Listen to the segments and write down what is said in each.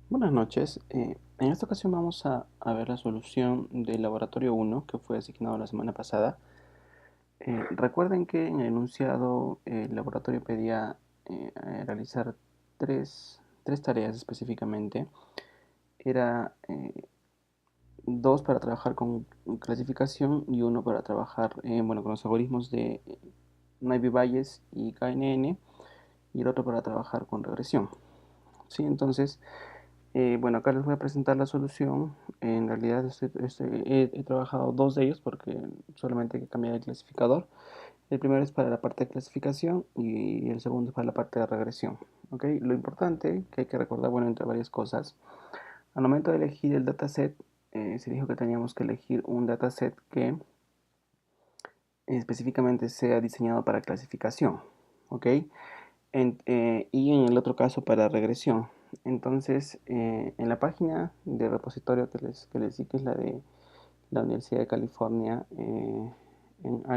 Buenas noches. En esta ocasión vamos a ver la solución del laboratorio uno que fue asignado la semana pasada. Recuerden que en el enunciado el laboratorio pedía realizar tres tareas específicamente. Era dos para trabajar con clasificación y uno para trabajar bueno, con los algoritmos de Naive-Bayes y KNN y el otro para trabajar con regresión. ¿Sí? Entonces, bueno, acá les voy a presentar la solución. En realidad he trabajado dos de ellos porque solamente hay que cambiar el clasificador. El primero es para la parte de clasificación y el segundo es para la parte de regresión. ¿Ok? Lo importante que hay que recordar, bueno, entre varias cosas, al momento de elegir el dataset, se dijo que teníamos que elegir un dataset que específicamente sea diseñado para clasificación. ¿Ok? Y en el otro caso para regresión. Entonces, en la página de repositorio que les di, que es la de la Universidad de California en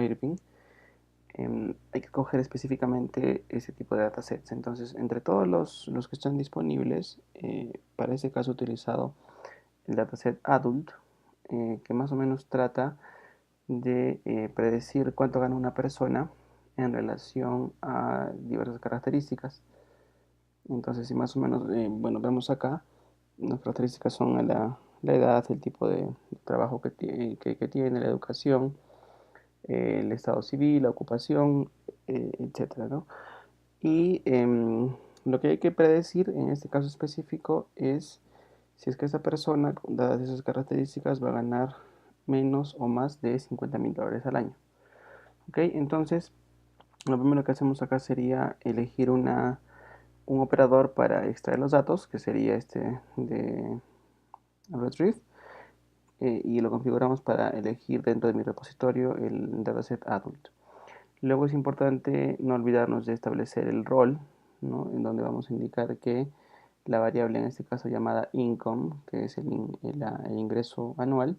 Irving, hay que coger específicamente ese tipo de datasets. Entonces, entre todos los que están disponibles, para ese caso he utilizado el dataset adult, que más o menos trata de predecir cuánto gana una persona en relación a diversas características. Entonces, si más o menos, bueno, vemos acá, las características son la edad, el tipo de trabajo que tiene, la educación, el estado civil, la ocupación, etcétera, ¿no? Y lo que hay que predecir en este caso específico es si es que esa persona, dadas esas características, va a ganar menos o más de $50,000 al año. ¿Ok? Entonces, lo primero que hacemos acá sería elegir un operador para extraer los datos, que sería este de retrieve, y lo configuramos para elegir dentro de mi repositorio el dataset adult. Luego es importante no olvidarnos de establecer el rol, ¿no? En donde vamos a indicar que la variable en este caso llamada income, que es el ingreso anual,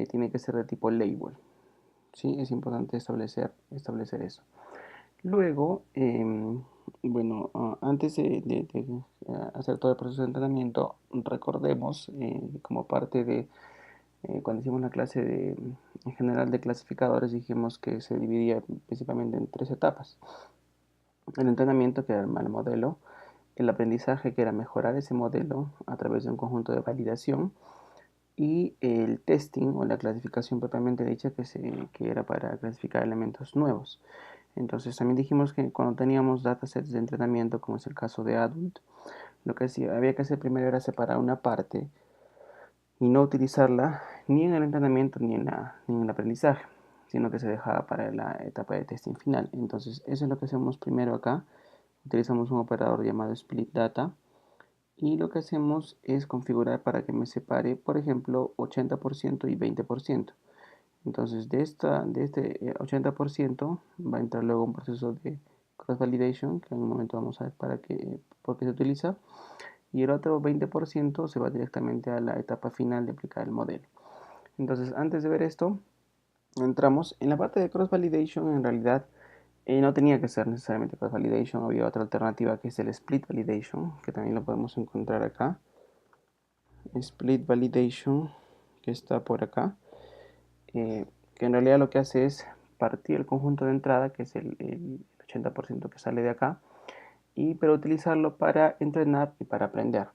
tiene que ser de tipo label. ¿Sí? Es importante establecer eso. Luego, bueno, antes de hacer todo el proceso de entrenamiento, recordemos como parte de, cuando hicimos la clase en general de clasificadores, dijimos que se dividía principalmente en tres etapas. El entrenamiento, que era el modelo, el aprendizaje, que era mejorar ese modelo a través de un conjunto de validación, y el testing o la clasificación propiamente dicha, que era para clasificar elementos nuevos. Entonces también dijimos que cuando teníamos datasets de entrenamiento, como es el caso de Adult, lo que había que hacer primero era separar una parte y no utilizarla ni en el entrenamiento ni en el aprendizaje, sino que se dejaba para la etapa de testing final. Entonces eso es lo que hacemos primero acá. Utilizamos un operador llamado split data y lo que hacemos es configurar para que me separe, por ejemplo, 80% y 20%. Entonces, de este 80% va a entrar luego un proceso de cross validation, que en un momento vamos a ver por qué se utiliza, y el otro 20% se va directamente a la etapa final de aplicar el modelo. Entonces, antes de ver esto, entramos en la parte de cross validation. En realidad, no tenía que ser necesariamente cross validation, había otra alternativa que es el split validation, que también lo podemos encontrar acá. Split validation, que está por acá. Que en realidad lo que hace es partir el conjunto de entrada, que es el 80% que sale de acá, pero utilizarlo para entrenar y para aprender.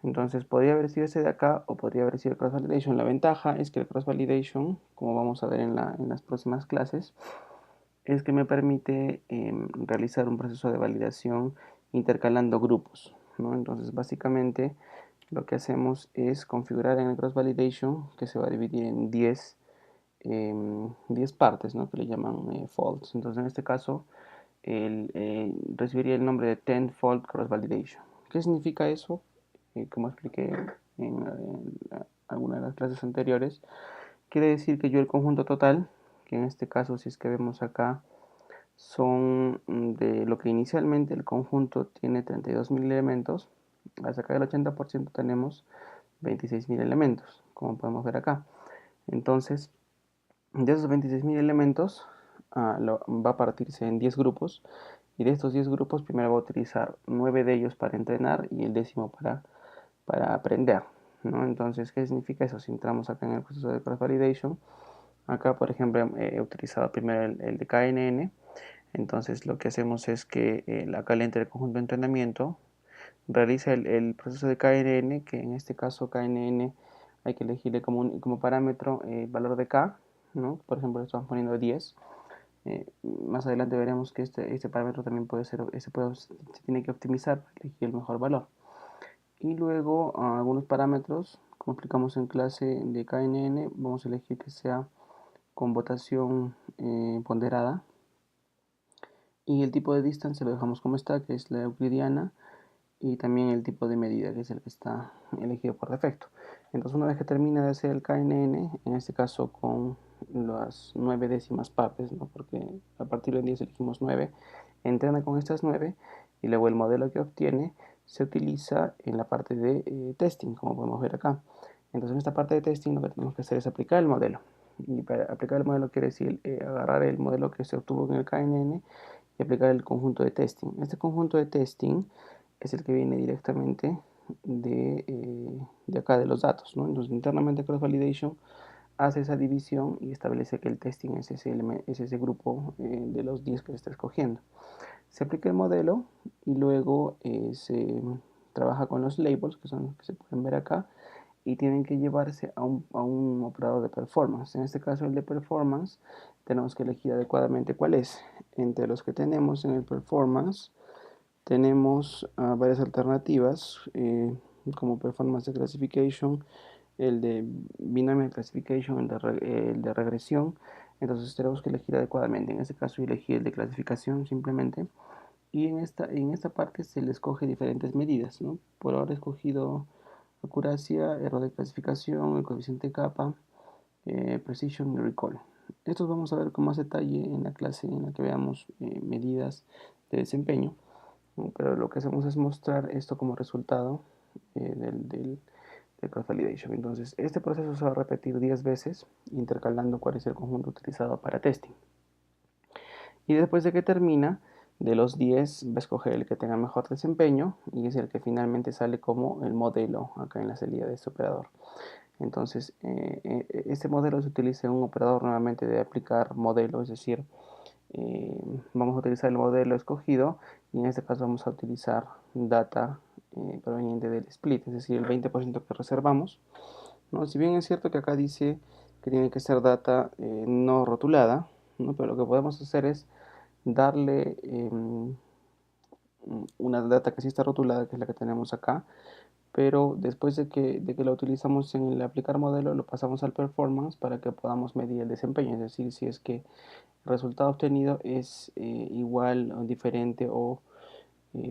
Entonces podría haber sido ese de acá o podría haber sido el cross validation. La ventaja es que el cross validation, como vamos a ver en las próximas clases, es que me permite realizar un proceso de validación intercalando grupos, ¿no? Entonces básicamente lo que hacemos es configurar en el cross validation, que se va a dividir en 10 partes, ¿no? Que le llaman faults. Entonces, en este caso, recibiría el nombre de 10-fold cross validation. ¿Qué significa eso? Como expliqué en alguna de las clases anteriores, quiere decir que yo el conjunto total, que en este caso, si es que vemos acá, son de lo que inicialmente el conjunto tiene 32.000 elementos, al sacar el 80% tenemos 26.000 elementos, como podemos ver acá. Entonces, de esos 26.000 elementos, va a partirse en 10 grupos. Y de estos 10 grupos, primero voy a utilizar 9 de ellos para entrenar y el décimo para para aprender, ¿no? Entonces, ¿qué significa eso? Si entramos acá en el proceso de cross validation, acá por ejemplo he utilizado primero el de KNN. Entonces lo que hacemos es que acá le entra el conjunto de entrenamiento, realiza el proceso de KNN, que en este caso KNN hay que elegirle como parámetro el valor de K, ¿no? Por ejemplo, le estamos poniendo 10. Más adelante veremos que este parámetro también puede ser, se tiene que optimizar para elegir el mejor valor. Y luego algunos parámetros, como explicamos en clase de KNN, vamos a elegir que sea con votación ponderada. Y el tipo de distance lo dejamos como está, que es la euclidiana, y también el tipo de medida, que es el que está elegido por defecto. Entonces, una vez que termina de hacer el KNN, en este caso con las 9 décimas partes, ¿no? Porque a partir del 10 elegimos 9, entrena con estas 9 y luego el modelo que obtiene se utiliza en la parte de testing, como podemos ver acá. Entonces, en esta parte de testing lo que tenemos que hacer es aplicar el modelo. Y para aplicar el modelo quiere decir agarrar el modelo que se obtuvo en el KNN y aplicar el conjunto de testing. Este conjunto de testing es el que viene directamente de acá de los datos, ¿no? Entonces internamente Cross Validation hace esa división y establece que el testing es ese grupo de los 10 que se está escogiendo. Se aplica el modelo y luego se trabaja con los labels que son los que se pueden ver acá y tienen que llevarse a un operador de performance. En este caso el de performance tenemos que elegir adecuadamente cuál es. Entre los que tenemos en el performance tenemos varias alternativas como Performance Classification, el de Binomial Classification, el de regresión. Entonces tenemos que elegir adecuadamente. En este caso elegí el de clasificación simplemente. Y en esta parte se le escoge diferentes medidas, ¿no? Por ahora he escogido acuracia, error de clasificación, el coeficiente kappa, precision y recall. Estos vamos a ver con más detalle en la clase en la que veamos medidas de desempeño. Pero lo que hacemos es mostrar esto como resultado del cross validation. Entonces, este proceso se va a repetir 10 veces, intercalando cuál es el conjunto utilizado para testing. Y después de que termina, de los 10 va a escoger el que tenga mejor desempeño y es el que finalmente sale como el modelo acá en la salida de este operador. Entonces, este modelo se utiliza en un operador nuevamente de aplicar modelo, es decir, vamos a utilizar el modelo escogido y en este caso vamos a utilizar data proveniente del split, es decir, el 20% que reservamos, ¿no? Si bien es cierto que acá dice que tiene que ser data no rotulada, ¿no? Pero lo que podemos hacer es darle una data que sí está rotulada, que es la que tenemos acá, pero después de que la utilizamos en el aplicar modelo, lo pasamos al performance para que podamos medir el desempeño, es decir, si es que el resultado obtenido es igual o diferente o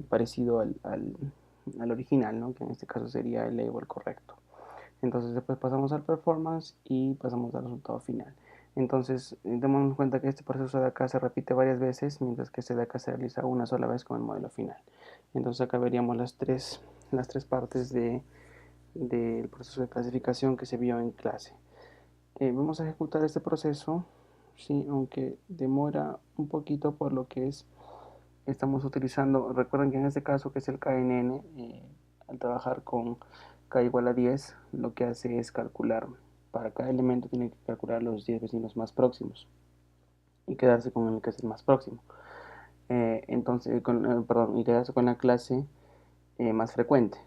parecido al original, ¿no? Que en este caso sería el label correcto. Entonces después pasamos al performance y pasamos al resultado final. Entonces, démonos cuenta que este proceso de acá se repite varias veces, mientras que este de acá se realiza una sola vez con el modelo final. Entonces acá veríamos las tres partes del proceso de clasificación que se vio en clase. Vamos a ejecutar este proceso, sí, aunque demora un poquito por lo que estamos utilizando. Recuerden que en este caso, que es el KNN, al trabajar con K igual a 10, lo que hace es calcular, para cada elemento tiene que calcular los 10 vecinos más próximos y quedarse con el que es el más próximo. Y quedarse con la clase más frecuente.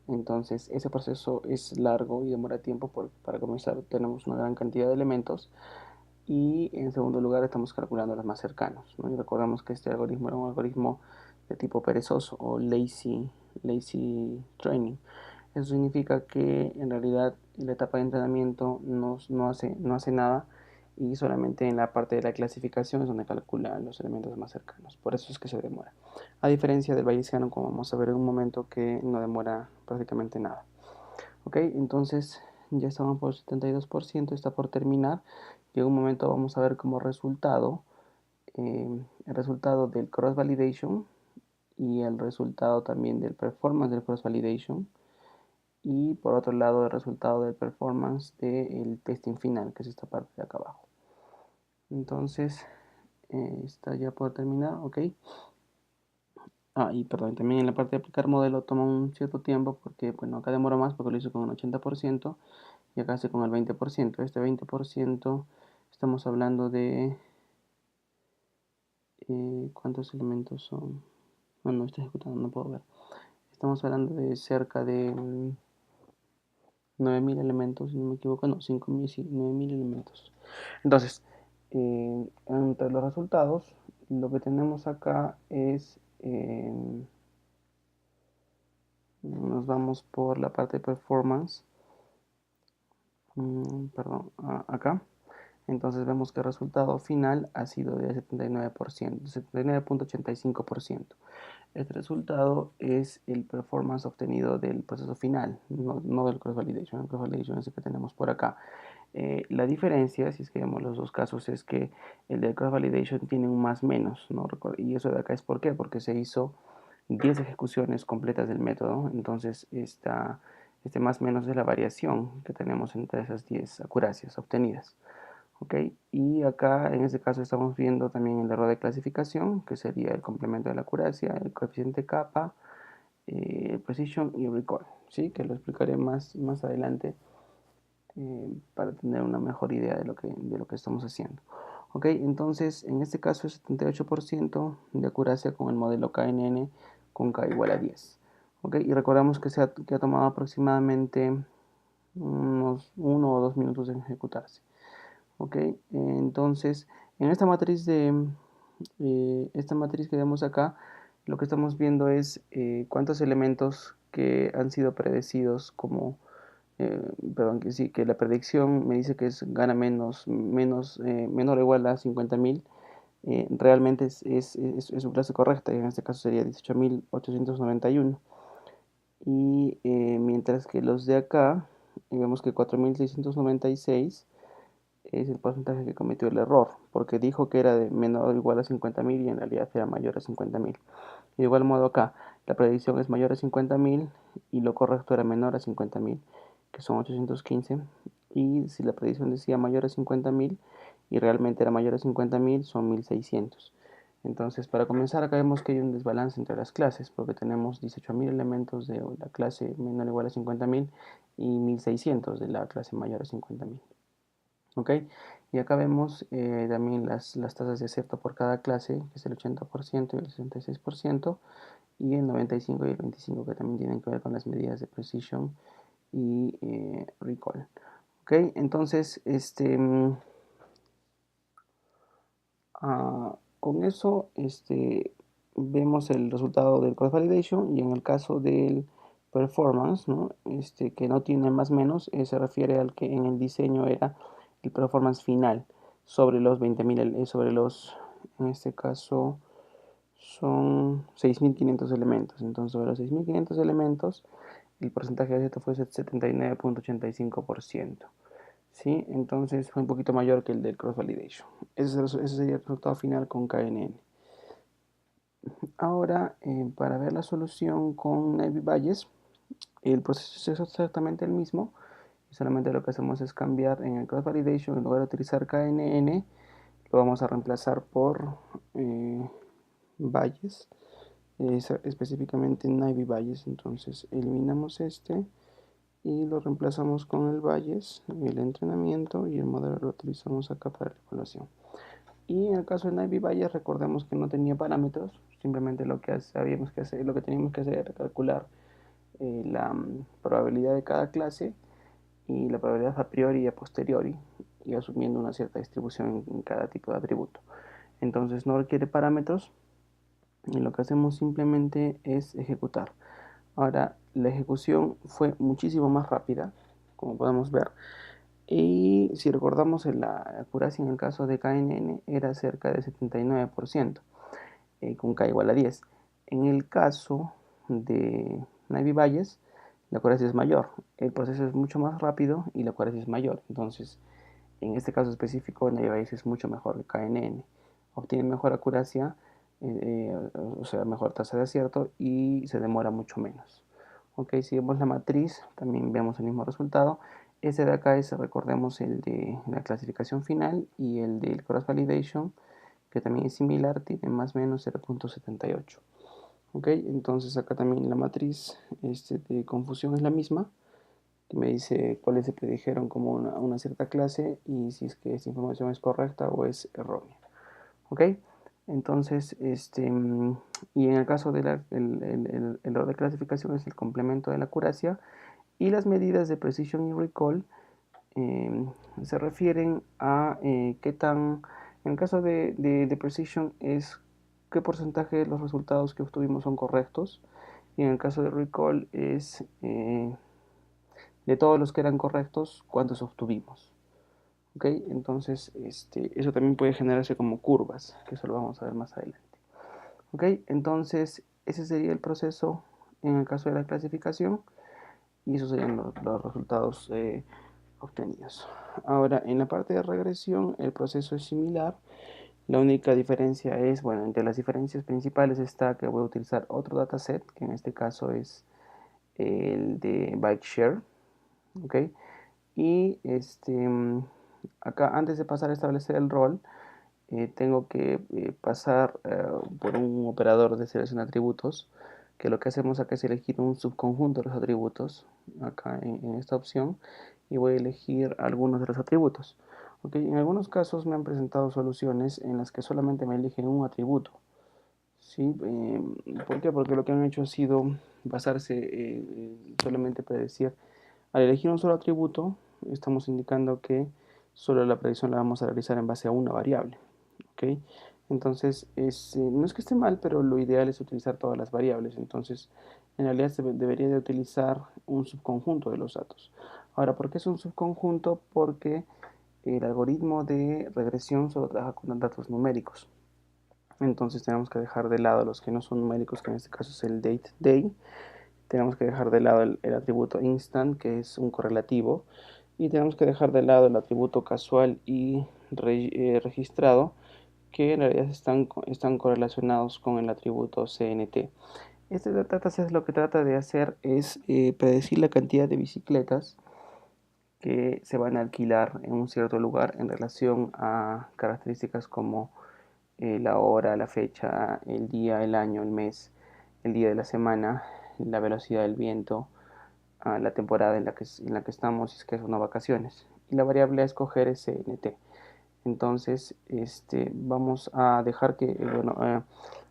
Entonces, ese proceso es largo y demora tiempo para comenzar. Tenemos una gran cantidad de elementos y en segundo lugar estamos calculando los más cercanos, ¿no? Y recordamos que este algoritmo era un algoritmo de tipo perezoso o lazy training. Eso significa que en realidad en la etapa de entrenamiento no hace nada y solamente en la parte de la clasificación es donde calcula los elementos más cercanos. Por eso es que se demora. A diferencia del bayesiano, como vamos a ver en un momento, que no demora prácticamente nada. Ok, entonces ya estamos por el 72%, está por terminar. Y en un momento vamos a ver como resultado el resultado del cross validation y el resultado también del performance del cross validation y por otro lado el resultado del performance del testing final, que es esta parte de acá abajo. Entonces está ya por terminar, ok. Y perdón, también en la parte de aplicar modelo toma un cierto tiempo porque, bueno, acá demora más porque lo hizo con un 80% y acá hace con el 20%. Este 20% estamos hablando de... ¿cuántos elementos son? No estoy ejecutando, no puedo ver. Estamos hablando de cerca de 9000 elementos, si no me equivoco, no, 5000, sí, 9000 elementos. Entonces, entre los resultados, lo que tenemos acá es, nos vamos por la parte de performance, perdón, acá. Entonces vemos que el resultado final ha sido de 79%, 79.85%. Este resultado es el performance obtenido del proceso final, no del cross validation. El cross validation es el que tenemos por acá. La diferencia, si es que vemos los dos casos, es que el del cross validation tiene un más menos, ¿no? Y eso de acá es ¿por qué? Porque se hizo 10 ejecuciones completas del método, entonces este más menos es la variación que tenemos entre esas 10 acuracias obtenidas. ¿Ok? Y acá en este caso estamos viendo también el error de clasificación, que sería el complemento de la acuracia, el coeficiente kappa, precision y recall, ¿sí? Que lo explicaré más adelante para tener una mejor idea de lo que estamos haciendo. ¿Ok? Entonces, en este caso es 78% de acuracia con el modelo KNN con K igual a 10. ¿Ok? Y recordamos que ha tomado aproximadamente unos 1 o 2 minutos en ejecutarse. ¿Ok? Entonces, en esta matriz que vemos acá, lo que estamos viendo es cuántos elementos que han sido predecidos como, perdón, que sí, que la predicción me dice que gana menor o igual a 50.000. Realmente es su clase correcta, y en este caso sería 18.891. Y mientras que los de acá, vemos que 4.696 es el porcentaje que cometió el error, porque dijo que era de menor o igual a 50.000 y en realidad era mayor a 50.000. De igual modo acá, la predicción es mayor a 50.000 y lo correcto era menor a 50.000, que son 815. Y si la predicción decía mayor a 50.000 y realmente era mayor a 50.000, son 1.600. Entonces, para comenzar, acá vemos que hay un desbalance entre las clases, porque tenemos 18.000 elementos de la clase menor o igual a 50.000 y 1.600 de la clase mayor a 50.000. ¿Ok? Y acá vemos también las tasas de acierto por cada clase, que es el 80% y el 66%, y el 95 y el 25, que también tienen que ver con las medidas de precision y recall. ¿Ok? Entonces, con eso vemos el resultado del cross validation, y en el caso del performance, ¿no? Que no tiene más menos, se refiere al que en el diseño era el performance final sobre los 20.000, en este caso son 6.500 elementos. Entonces, sobre los 6.500 elementos, el porcentaje de acierto fue 79.85%. ¿Sí? Entonces fue un poquito mayor que el del cross validation. Ese sería el resultado final con KNN. Ahora, para ver la solución con Naive Bayes, el proceso es exactamente el mismo. Solamente lo que hacemos es cambiar en el cross validation, en lugar de utilizar KNN, lo vamos a reemplazar por Bayes, específicamente Naive Bayes. Entonces eliminamos y lo reemplazamos con el Bayes, el entrenamiento, y el modelo lo utilizamos acá para la evaluación. Y en el caso de Naive Bayes, recordemos que no tenía parámetros, simplemente lo que sabíamos que hacer, lo que teníamos que hacer era calcular la probabilidad de cada clase y la probabilidad a priori y a posteriori, y asumiendo una cierta distribución en cada tipo de atributo. Entonces no requiere parámetros y lo que hacemos simplemente es ejecutar. Ahora, la ejecución fue muchísimo más rápida, como podemos ver, y si recordamos, la acuracia en el caso de KNN era cerca del 79%, con K igual a 10. En el caso de Naive Bayes, la acuracia es mayor, el proceso es mucho más rápido y la acuracia es mayor. Entonces, en este caso específico, Naive Bayes es mucho mejor que KNN. Obtiene mejor acuracia, o sea, mejor tasa de acierto, y se demora mucho menos. Ok, si vemos la matriz, también vemos el mismo resultado. Este de acá es, recordemos, el de la clasificación final, y el del cross validation, que también es similar, tiene más o menos 0.78. ¿Ok? Entonces acá también la matriz de confusión es la misma, que me dice cuáles se predijeron como una cierta clase y si es que esta información es correcta o es errónea. ¿Ok? Entonces, y en el caso del el error de clasificación es el complemento de la acuracia, y las medidas de precision y recall se refieren a qué tan, en el caso de precision es qué porcentaje de los resultados que obtuvimos son correctos, y en el caso de recall es de todos los que eran correctos, cuántos obtuvimos. ¿Ok? Entonces, eso también puede generarse como curvas, que eso lo vamos a ver más adelante. ¿Ok? Entonces, ese sería el proceso en el caso de la clasificación, y esos serían los resultados obtenidos. Ahora, en la parte de regresión, el proceso es similar. La única diferencia es, bueno, entre las diferencias principales está que voy a utilizar otro dataset, que en este caso es el de BikeShare, ¿ok? Y acá, antes de pasar a establecer el rol, tengo que pasar por un operador de selección de atributos, que lo que hacemos acá es elegir un subconjunto de los atributos, acá en esta opción, y voy a elegir algunos de los atributos. Okay, en algunos casos me han presentado soluciones en las que solamente me eligen un atributo. ¿Sí? ¿Por qué? Porque lo que han hecho ha sido basarse solamente predecir. Al elegir un solo atributo, estamos indicando que solo la predicción la vamos a realizar en base a una variable. ¿Ok? Entonces, no es que esté mal, pero lo ideal es utilizar todas las variables. Entonces, en realidad se debería de utilizar un subconjunto de los datos. Ahora, ¿por qué es un subconjunto? Porque el algoritmo de regresión solo trabaja con datos numéricos. Entonces tenemos que dejar de lado los que no son numéricos, que en este caso es el date day. Tenemos que dejar de lado el atributo instant, que es un correlativo. Y tenemos que dejar de lado el atributo casual y registrado, que en realidad están correlacionados con el atributo CNT. Este dataset lo que trata de hacer es predecir la cantidad de bicicletas que se van a alquilar en un cierto lugar en relación a características como la hora, la fecha, el día, el año, el mes, el día de la semana, la velocidad del viento, la temporada en la que estamos, si es que son vacaciones. Y la variable a escoger es CNT. Entonces, vamos a dejar que, bueno,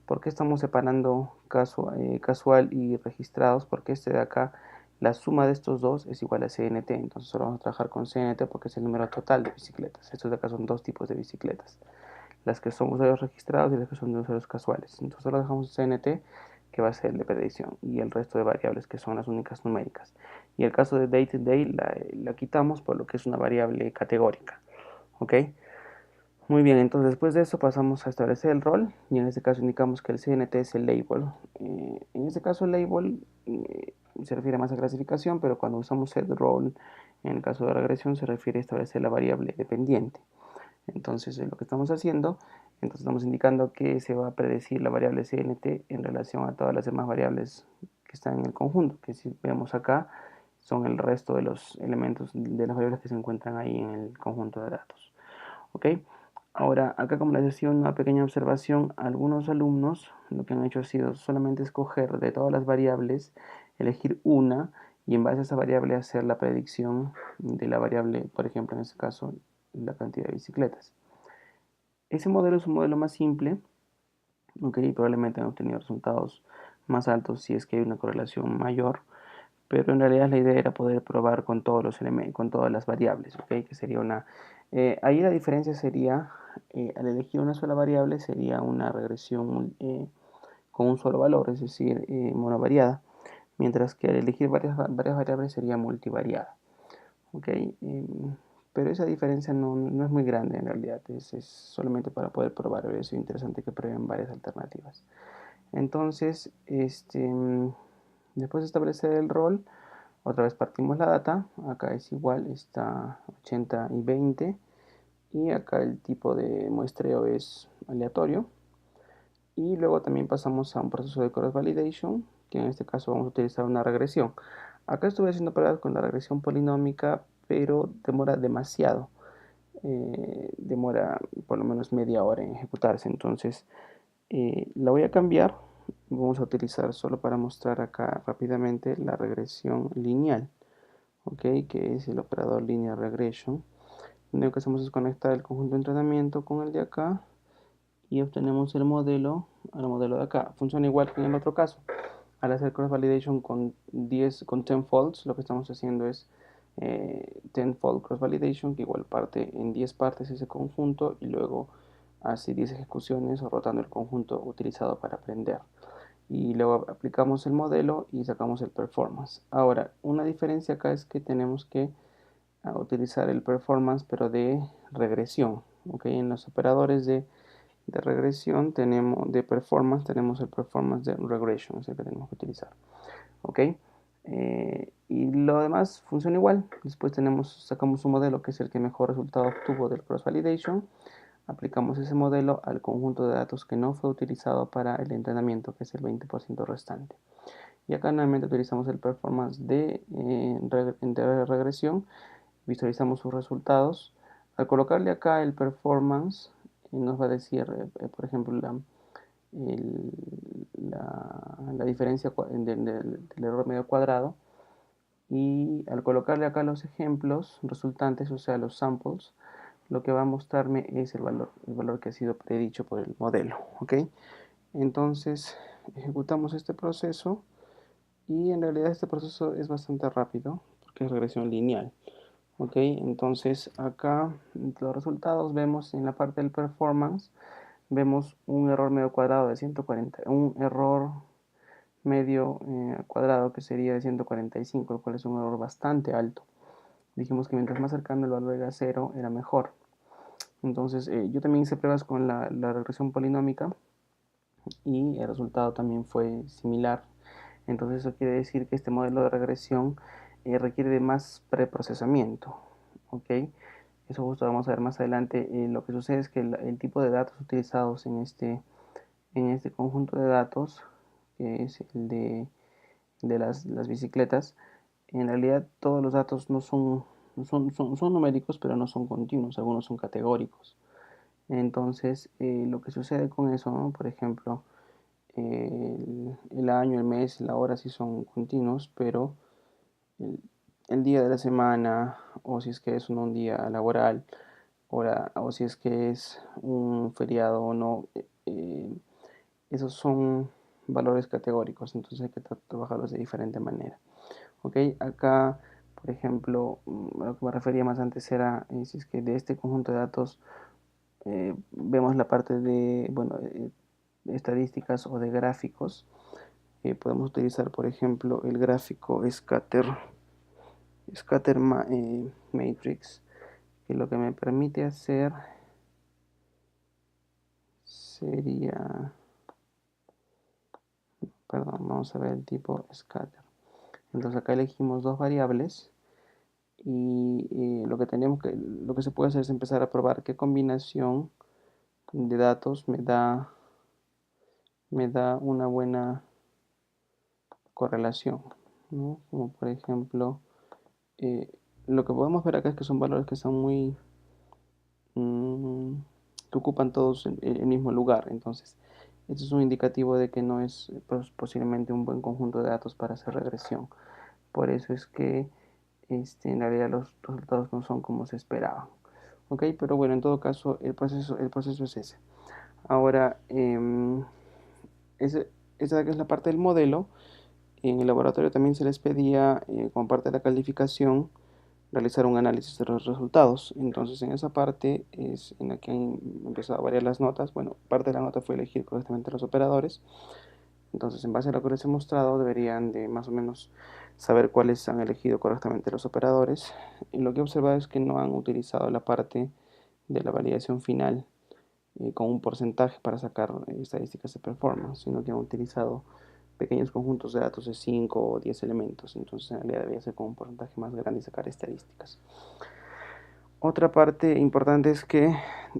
¿por qué estamos separando casual y registrados? Porque este de acá, la suma de estos dos es igual a CNT. Entonces, solo vamos a trabajar con CNT porque es el número total de bicicletas. Estos de acá son dos tipos de bicicletas: las que son usuarios registrados y las que son de usuarios casuales. Entonces, solo dejamos CNT, que va a ser el de predicción, y el resto de variables, que son las únicas numéricas. Y el caso de day to day la quitamos por lo que es una variable categórica. ¿Ok? Muy bien, entonces después de eso pasamos a establecer el rol, y en este caso indicamos que el CNT es el label. En este caso el label se refiere más a clasificación, pero cuando usamos set role en el caso de regresión se refiere a establecer la variable dependiente. Entonces lo que estamos haciendo, entonces estamos indicando que se va a predecir la variable CNT en relación a todas las demás variables que están en el conjunto, que si vemos acá son el resto de los elementos de las variables que se encuentran ahí en el conjunto de datos. ¿Ok? Ahora, acá como les decía, una pequeña observación: algunos alumnos lo que han hecho ha sido solamente escoger de todas las variables, elegir una, y en base a esa variable hacer la predicción de la variable, por ejemplo, en este caso, la cantidad de bicicletas. Ese modelo es un modelo más simple, ¿ok? Probablemente han obtenido resultados más altos si es que hay una correlación mayor, pero en realidad la idea era poder probar con todos los elementos, con todas las variables, ¿ok? Que sería ahí la diferencia sería, al elegir una sola variable sería una regresión con un solo valor, es decir, monovariada, mientras que al elegir varias variables sería multivariada, ¿ok? Pero esa diferencia no es muy grande en realidad, es solamente para poder probar. Es interesante que prueben varias alternativas. Entonces, después de establecer el rol, otra vez partimos la data. Acá es igual, está 80 y 20, y acá el tipo de muestreo es aleatorio. Y luego también pasamos a un proceso de cross validation, que en este caso vamos a utilizar una regresión. Acá estuve haciendo pruebas con la regresión polinómica, pero demora demasiado. Demora por lo menos media hora en ejecutarse. Entonces la voy a cambiar vamos a utilizar solo para mostrar acá rápidamente la regresión lineal, ¿ok? Que es el operador linear regression. Lo único que hacemos es conectar el conjunto de entrenamiento con el de acá y obtenemos el modelo al modelo de acá. Funciona igual que en el otro caso. Al hacer cross validation con 10 folds, lo que estamos haciendo es 10 fold cross validation, que igual parte en 10 partes ese conjunto y luego hace 10 ejecuciones rotando el conjunto utilizado para aprender. Y luego aplicamos el modelo y sacamos el performance. Ahora, una diferencia acá es que tenemos que utilizar el performance, pero de regresión. ¿Okay? En los operadores de regresión tenemos, de performance, tenemos el performance de regression, es el que tenemos que utilizar. ¿Ok? Y lo demás funciona igual. Después sacamos un modelo que es el que mejor resultado obtuvo del cross validation. Aplicamos ese modelo al conjunto de datos que no fue utilizado para el entrenamiento, que es el 20% restante. Y acá nuevamente utilizamos el performance de regresión, visualizamos sus resultados. Al colocarle acá el performance, nos va a decir, por ejemplo, la diferencia del error medio cuadrado. Y al colocarle acá los ejemplos resultantes, o sea, los samples, lo que va a mostrarme es el valor que ha sido predicho por el modelo. ¿Ok? Entonces, ejecutamos este proceso y en realidad este proceso es bastante rápido porque es regresión lineal. ¿Ok? Entonces, acá los resultados vemos en la parte del performance, vemos un error medio cuadrado de 140, un error medio cuadrado que sería de 145, lo cual es un error bastante alto. Dijimos que mientras más cercano el valor era 0 era mejor. Entonces yo también hice pruebas con la regresión polinómica y el resultado también fue similar. Entonces eso quiere decir que este modelo de regresión requiere de más preprocesamiento. ¿Ok? Eso justo vamos a ver más adelante. Lo que sucede es que el tipo de datos utilizados en este conjunto de datos, que es el de las bicicletas, en realidad todos los datos no son numéricos, pero no son continuos, algunos son categóricos. Entonces, lo que sucede con eso, ¿no? Por ejemplo, el año, el mes, la hora sí son continuos, pero el, el día de la semana, o si es que es un día laboral, o si es que es un feriado o no, esos son valores categóricos, entonces hay que trabajarlos de diferente manera. ¿Ok? Acá, por ejemplo, a lo que me refería más antes era, si es que de este conjunto de datos vemos la parte de, bueno, de estadísticas o de gráficos. Podemos utilizar, por ejemplo, el gráfico scatter matrix, que lo que me permite hacer sería, perdón, vamos a ver el tipo scatter. Entonces acá elegimos dos variables y lo que se puede hacer es empezar a probar qué combinación de datos me da una buena correlación, ¿no? Como por ejemplo, eh, lo que podemos ver acá es que son valores que son mm, que ocupan todos el mismo lugar. Entonces, esto es un indicativo de que no es pues, posiblemente un buen conjunto de datos para hacer regresión. Por eso es que en realidad los resultados no son como se esperaba. ¿Ok? Pero bueno, en todo caso, el proceso es ese. Ahora, esa que es la parte del modelo. En el laboratorio también se les pedía, como parte de la calificación, realizar un análisis de los resultados. Entonces, en esa parte es en la que han empezado a variar las notas. Bueno, parte de la nota fue elegir correctamente los operadores. Entonces, en base a lo que les he mostrado, deberían de más o menos saber cuáles han elegido correctamente los operadores. Y lo que he observado es que no han utilizado la parte de la validación final con un porcentaje para sacar estadísticas de performance, sino que han utilizado pequeños conjuntos de datos de 5 o 10 elementos. Entonces, en realidad debería ser con un porcentaje más grande y sacar estadísticas. Otra parte importante es que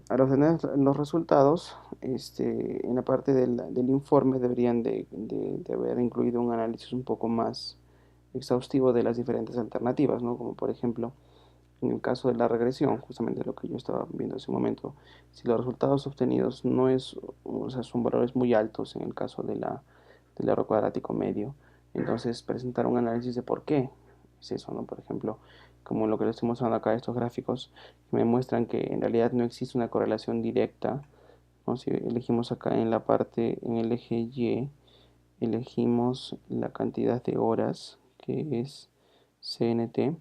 al obtener los resultados, en la parte del informe deberían de haber incluido un análisis un poco más exhaustivo de las diferentes alternativas, ¿no? Como por ejemplo, en el caso de la regresión, justamente lo que yo estaba viendo hace un momento, si los resultados obtenidos no es, o sea, son valores muy altos en el caso del aro cuadrático medio. Entonces presentar un análisis de por qué es eso, ¿no? Por ejemplo, como lo que les estoy mostrando acá, estos gráficos que me muestran que en realidad no existe una correlación directa, ¿no? Si elegimos acá en la parte, en el eje Y, elegimos la cantidad de horas, que es CNT,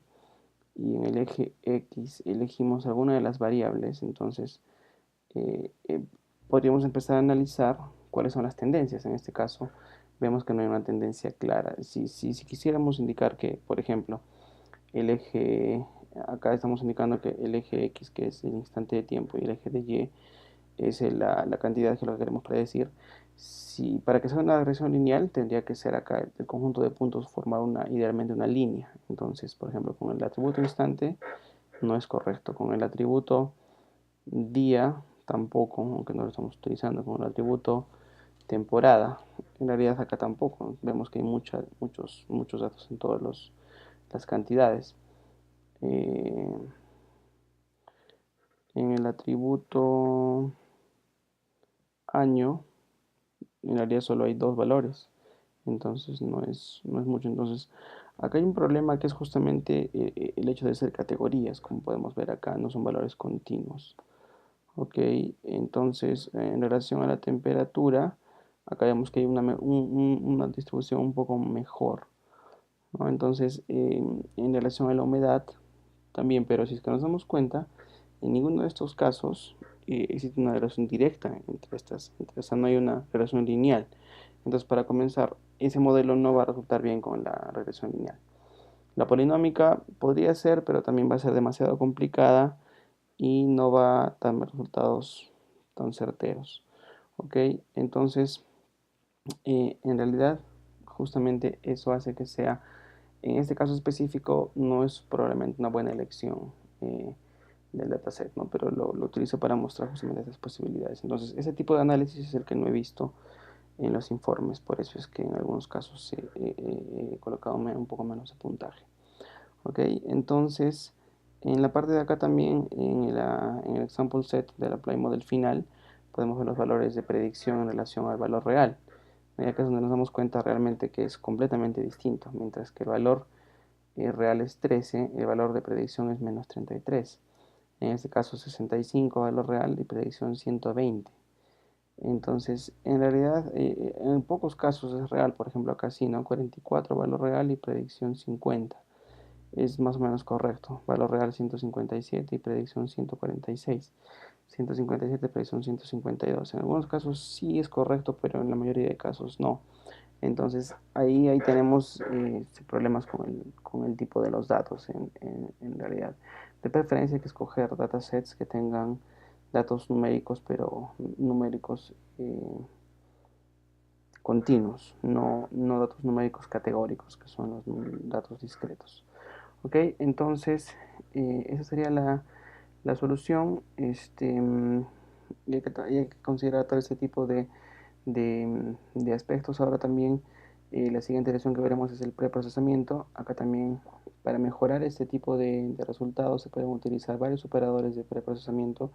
y en el eje X elegimos alguna de las variables. Entonces eh, eh, podríamos empezar a analizar cuáles son las tendencias. En este caso vemos que no hay una tendencia clara. Si quisiéramos indicar que, por ejemplo, el eje, acá estamos indicando que el eje X, que es el instante de tiempo, y el eje de Y es la cantidad que lo queremos predecir. Si para que sea una regresión lineal tendría que ser acá el conjunto de puntos formar idealmente una línea. Entonces, por ejemplo, con el atributo instante no es correcto. Con el atributo día tampoco, aunque no lo estamos utilizando. Con el atributo temporada, en realidad acá tampoco. Vemos que hay muchos datos en todas las cantidades. En el atributo año, en realidad solo hay dos valores, entonces no es mucho. Entonces acá hay un problema que es justamente el hecho de ser categorías. Como podemos ver acá, no son valores continuos. Ok, entonces en relación a la temperatura, acá vemos que hay una distribución un poco mejor, ¿no? Entonces en relación a la humedad también, pero si es que nos damos cuenta, en ninguno de estos casos existe una relación directa entre estas, o sea, no hay una relación lineal. Entonces, para comenzar, ese modelo no va a resultar bien con la regresión lineal. La polinómica podría ser, pero también va a ser demasiado complicada y no va a dar resultados tan certeros. ¿Ok? Entonces, en realidad, justamente eso hace que sea, en este caso específico, no es probablemente una buena elección del dataset, ¿no? Pero lo utilizo para mostrar justamente esas posibilidades. Entonces, ese tipo de análisis es el que no he visto en los informes, por eso es que en algunos casos he colocado un poco menos de puntaje. Ok, entonces en la parte de acá también, en el example set del apply model final, podemos ver los valores de predicción en relación al valor real. Y acá es donde nos damos cuenta realmente que es completamente distinto. Mientras que el valor real es 13, el valor de predicción es menos 33. En este caso 65 valor real y predicción 120. Entonces, en realidad, en pocos casos es real. Por ejemplo, acá sí, ¿no? 44 valor real y predicción 50. Es más o menos correcto. Valor real 157 y predicción 146. 157, predicción 152. En algunos casos sí es correcto, pero en la mayoría de casos no. Entonces ahí tenemos problemas con el tipo de los datos en realidad. De preferencia hay que escoger datasets que tengan datos numéricos, pero numéricos continuos, no datos numéricos categóricos, que son los datos discretos. Ok, entonces esa sería la solución. Y hay que considerar todo este tipo de aspectos. Ahora también la siguiente lección que veremos es el preprocesamiento. Acá también, para mejorar este tipo de resultados se pueden utilizar varios operadores de preprocesamiento,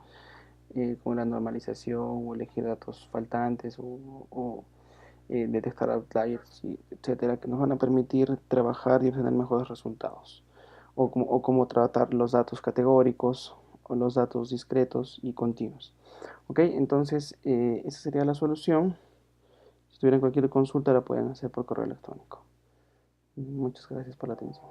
como la normalización o elegir datos faltantes o detectar outliers, etcétera, que nos van a permitir trabajar y obtener mejores resultados. O cómo tratar los datos categóricos o los datos discretos y continuos. Ok, entonces esa sería la solución. Si tuvieran cualquier consulta la pueden hacer por correo electrónico. Muchas gracias por la atención.